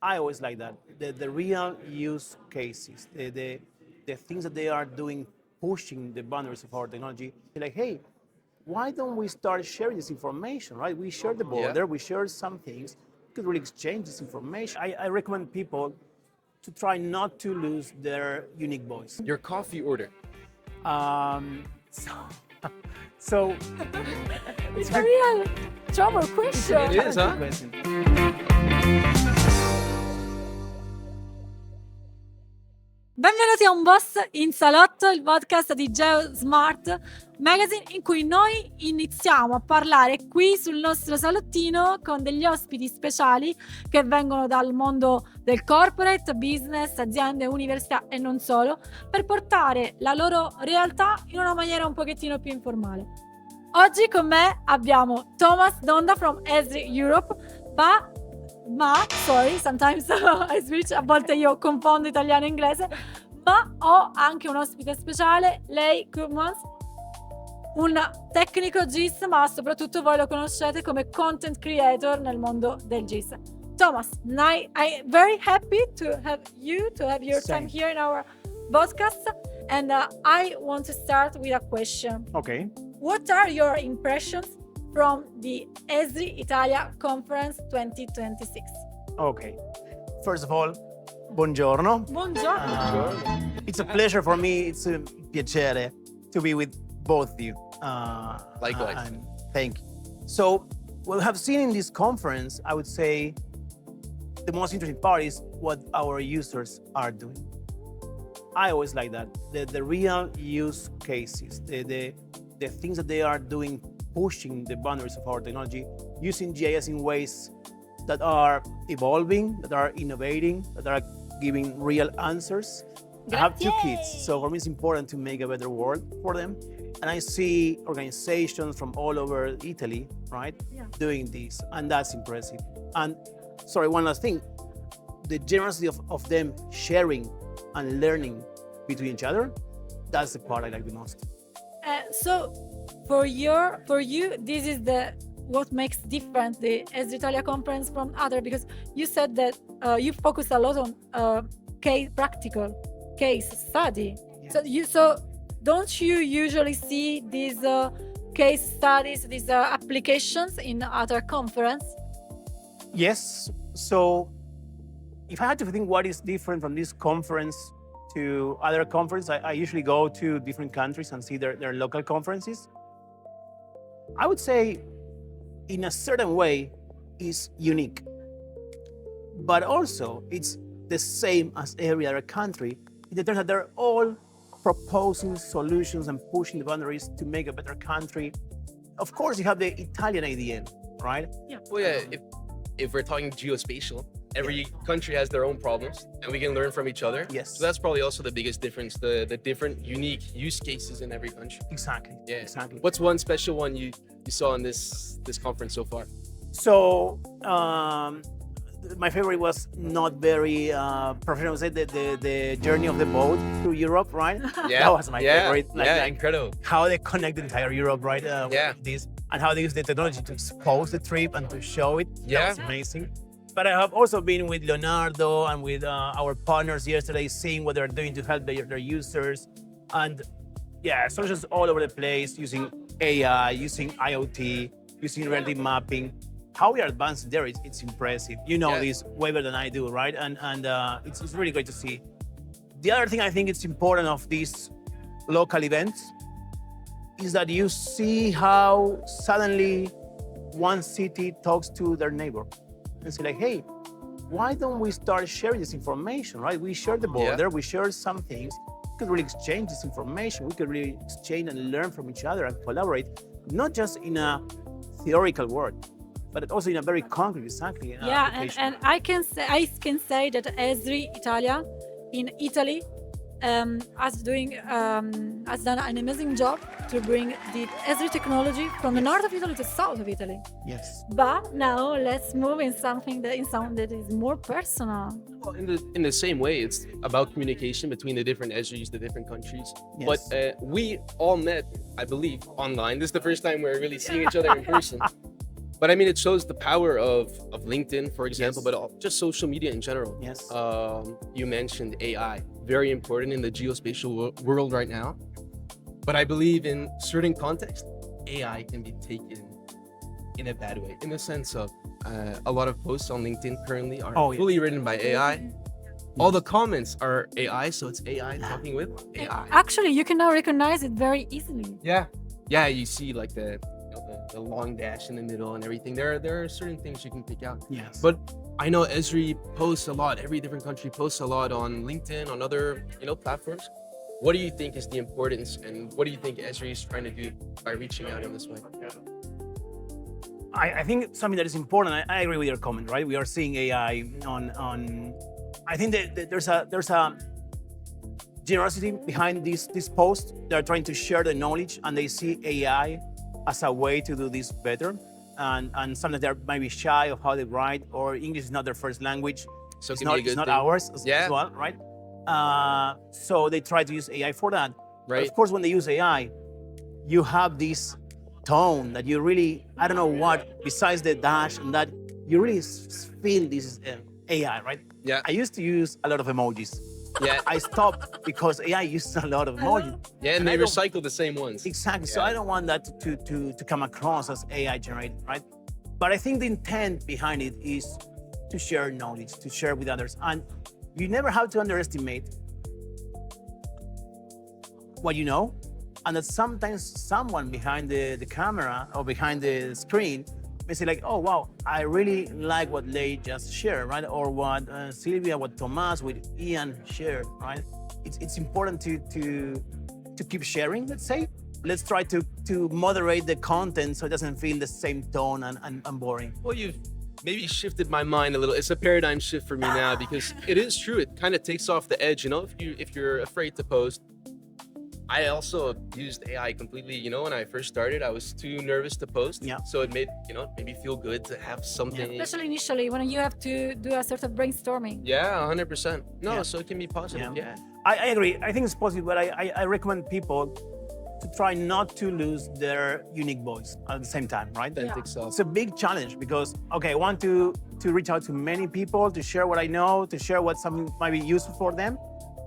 I always like that. The real use cases, the things that they are doing, pushing the boundaries of our technology. Like, hey, why don't we start sharing this information, right? We share the border, we share some things, we could really exchange this information. I recommend people to try not to lose their unique voice. Your coffee order. So, so It's a real trouble question. It is, huh? question. Benvenuti a Un Boss in Salotto, il podcast di geosmartmagazine in cui noi iniziamo a parlare qui sul nostro salottino con degli ospiti speciali che vengono dal mondo del corporate, business, aziende, università e non solo, per portare la loro realtà in una maniera un pochettino più informale. Oggi con me abbiamo Tomás Donda from Esri Europe, sometimes I switch, a volte io confondo italiano e inglese, ma ho anche un ospite speciale, lei Kumans, un tecnico GIS, ma soprattutto voi lo conoscete come content creator nel mondo del GIS. Thomas, I'm very happy to have your time here in our podcast, and I want to start with a question. Okay. What are your impressions from the Esri Italia Conference 2026? Okay. First of all, buongiorno. Buongiorno. It's a pleasure for me. It's a piacere to be with both of you. Likewise. And thank you. So, what we have seen in this conference, I would say the most interesting part is what our users are doing. I always like that. The real use cases, the things that they are doing, pushing the boundaries of our technology, using GIS in ways that are evolving, that are innovating, that are giving real answers. I have two kids, so for me it's important to make a better world for them. And I see organizations from all over Italy, right, doing this, and that's impressive. And sorry, one last thing, the generosity of them sharing and learning between each other, that's the part I like the most. So for you, this is what makes different the Esri Italia conference from other, because you said that you focus a lot on practical case study. Yeah. So don't you usually see these case studies, these applications in other conference? Yes. So if I had to think what is different from this conference to other conferences, I usually go to different countries and see their local conferences. I would say in a certain way is unique, but also it's the same as every other country in the terms that they're all proposing solutions and pushing the boundaries to make a better country. Of course, you have the Italian idea, right? Yeah. Well, yeah, if we're talking geospatial, every country has their own problems and we can learn from each other. Yes. So that's probably also the biggest difference, the different unique use cases in every country. Exactly. Yeah. Exactly. What's one special one you saw in this conference so far? So my favorite was not very professional. Say the journey of the boat through Europe, right? Yeah. That was my favorite. Like incredible. how they connect the entire Europe, right? With this, and how they use the technology to expose the trip and to show it. Yeah. That was amazing. But I have also been with Leonardo and with our partners yesterday, seeing what they're doing to help their users. And solutions all over the place, using AI, using IoT, using relative mapping. How we are advancing there, it's impressive. You know this way better than I do, right? And it's really great to see. The other thing I think it's important of these local events is that you see how suddenly one city talks to their neighbor and say like, hey, why don't we start sharing this information, right? We share the border, we share some things. We could really exchange this information. We could really exchange and learn from each other and collaborate, not just in a theoretical world, but also in a very concrete, exactly. And I can say that Esri Italia in Italy has done an amazing job to bring the Esri technology from the north of Italy to the south of Italy. Yes. But now let's move in something that is more personal. Well, in the same way, it's about communication between the different Esris, the different countries. Yes. But we all met, I believe, online. This is the first time we're really seeing each other in person. But I mean, it shows the power of LinkedIn, for example, but just social media in general. Yes. You mentioned AI, very important in the geospatial world right now. But I believe in certain context, AI can be taken in a bad way, in the sense of a lot of posts on LinkedIn currently are fully written by AI. All the comments are AI, so it's AI talking with AI. Actually, you can now recognize it very easily. Yeah, you see like the long dash in the middle and everything. There are certain things you can pick out. Yes. But I know Esri posts a lot. Every different country posts a lot on LinkedIn, on other platforms. What do you think is the importance, and what do you think Esri is trying to do by reaching out in this way? I think something that is important. I agree with your comment. Right, we are seeing AI on. I think that there's a generosity behind this post. They're trying to share the knowledge, and they see AI as a way to do this better. And sometimes they're maybe shy of how they write, or English is not their first language. So it's not ours as well, right? So they try to use AI for that. Right. But of course, when they use AI, you have this tone that you really, I don't know what, besides the dash and that, you really feel this is AI, right? Yeah. I used to use a lot of emojis. Yeah. I stopped because AI uses a lot of emojis. Yeah, and they recycle the same ones. Exactly. So I don't want that to come across as AI generated, right? But I think the intent behind it is to share knowledge, to share with others. And you never have to underestimate what you know, and that sometimes someone behind the camera or behind the screen may say like, oh, wow, I really like what they just shared, right? Or what Sylvia, what Tomás, with Ian shared, right? It's important to keep sharing, let's say. Let's try to moderate the content so it doesn't feel the same tone and boring. Well, you've maybe shifted my mind a little. It's a paradigm shift for me now, because it is true. It kind of takes off the edge, if you're afraid to post. I also used AI completely, when I first started, I was too nervous to post. Yeah. So it made me feel good to have something. Yeah. Especially initially when you have to do a sort of brainstorming. Yeah, 100%. No, Yeah. so it can be positive. Yeah. I agree. I think it's possible, but I recommend people to try not to lose their unique voice at the same time, right? Authentic self. It's a big challenge because, okay, I want to reach out to many people, to share what I know, to share what something might be useful for them.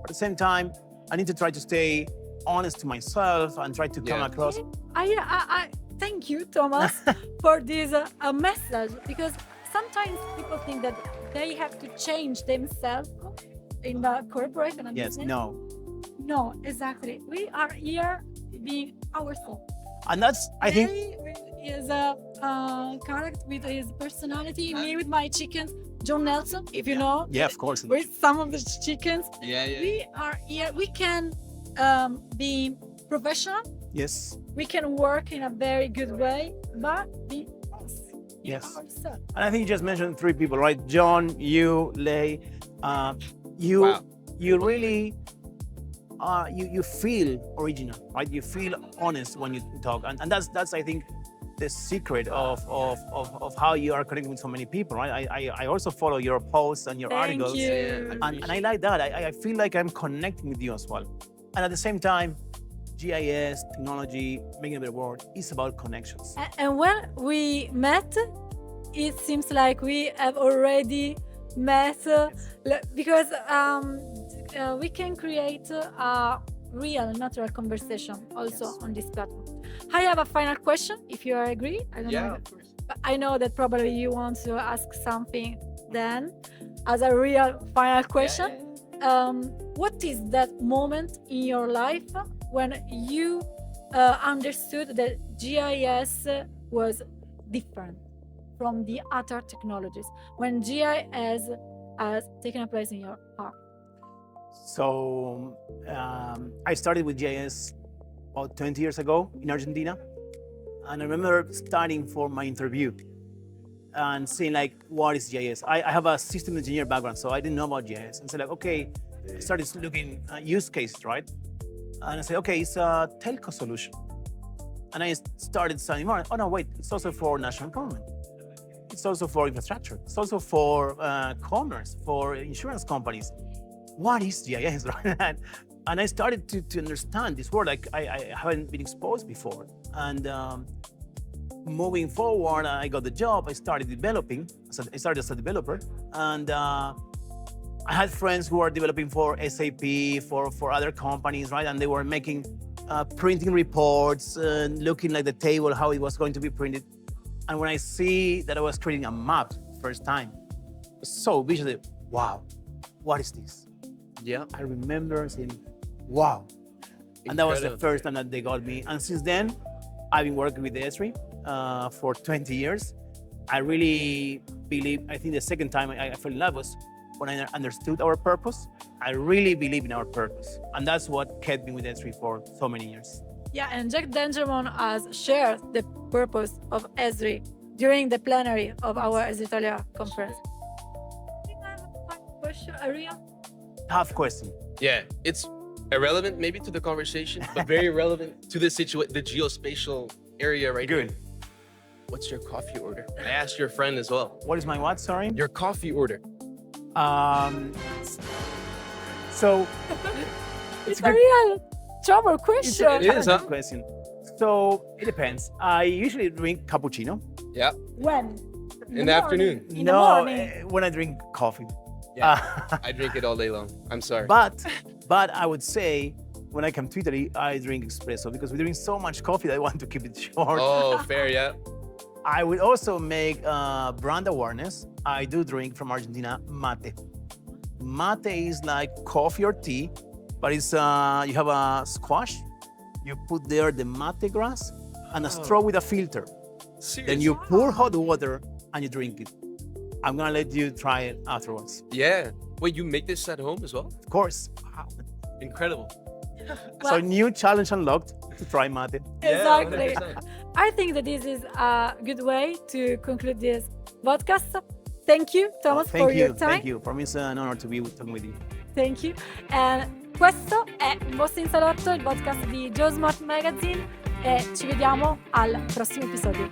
But at the same time, I need to try to stay honest to myself and try to come across. I thank you, Tomás, for this message, because sometimes people think that they have to change themselves in the corporate and Yes, business. No, exactly. We are here being ourselves. And that's, I think, Is a character with his personality. Me with my chickens, John Nelson, if you know. yeah, of course. With some of the chickens. Yeah. We are here. We can be professional. Yes. We can work in a very good way, but be us. Yes. Ourselves. And I think you just mentioned three people, right? John, you, Lei. You really you feel original, right? You feel honest when you talk, and that's I think the secret of how you are connecting with so many people, right? I also follow your posts and your Thank articles, you. and I like that. I feel like I'm connecting with you as well, and at the same time, GIS technology, making a better world, is about connections. And when we met, it seems like we have already met because we can create a real, natural conversation also on this platform. I have a final question, if you agree. I don't know. Of course. I know that probably you want to ask something then as a real final question. What is that moment in your life when you understood that GIS was different from the other technologies, when GIS has taken a place in your heart? So I started with GIS about 20 years ago in Argentina. And I remember starting for my interview and saying like, what is GIS? I have a system engineer background, so I didn't know about GIS. And so like, okay, I started looking at use cases, right? And I said, okay, it's a telco solution. And I started studying more. Oh no, wait, it's also for national government. It's also for infrastructure. It's also for commerce, for insurance companies. What is GIS, right? And I started to understand this word. Like I haven't been exposed before. And moving forward, I got the job. I started developing. So I started as a developer, and I had friends who were developing for SAP, for other companies, right? And they were making printing reports and looking like the table, how it was going to be printed. And when I see that I was creating a map first time, it was so visually, wow, what is this? Yeah. I remember saying, wow. And that was the Incredible. first time that they got me. And since then, I've been working with Esri for 20 years. I really believe, I think the second time I fell in love was when I understood our purpose. I really believe in our purpose. And that's what kept me with Esri for so many years. Yeah, and Jack Dangermond has shared the purpose of Esri during the plenary of our Esri Italia conference. I think I have a final question, Aria. Tough question. Yeah, it's irrelevant maybe to the conversation, but very relevant to the situation, the geospatial area right Good. here. What's your coffee order? I asked your friend as well. What is my what, sorry? Your coffee order. So It's a a good- real trouble question. It is, huh? question. So it depends. I usually drink cappuccino. Yeah. When? In the afternoon. In the No, morning. when I drink coffee. Yeah. I drink it all day long. I'm sorry. But I would say when I come to Italy, I drink espresso because we drink so much coffee that I want to keep it short. Oh, fair, yeah. I would also make brand awareness. I do drink from Argentina mate. Mate is like coffee or tea, but it's you have a squash. You put there the mate grass and a straw with a filter. Seriously? Then you pour hot water and you drink it. I'm gonna let you try it afterwards. Yeah. Wait, you make this at home as well? Of course. Wow. Incredible. So new challenge unlocked to try mate. Exactly. 100%. I think that this is a good way to conclude this podcast. Thank you, Thomas, Thank for you, your time. thank you. For me it's an honor to be talking with you. Thank you. And questo è Unbossinsalotto, il podcast di geosmartmagazine e ci vediamo al prossimo episodio.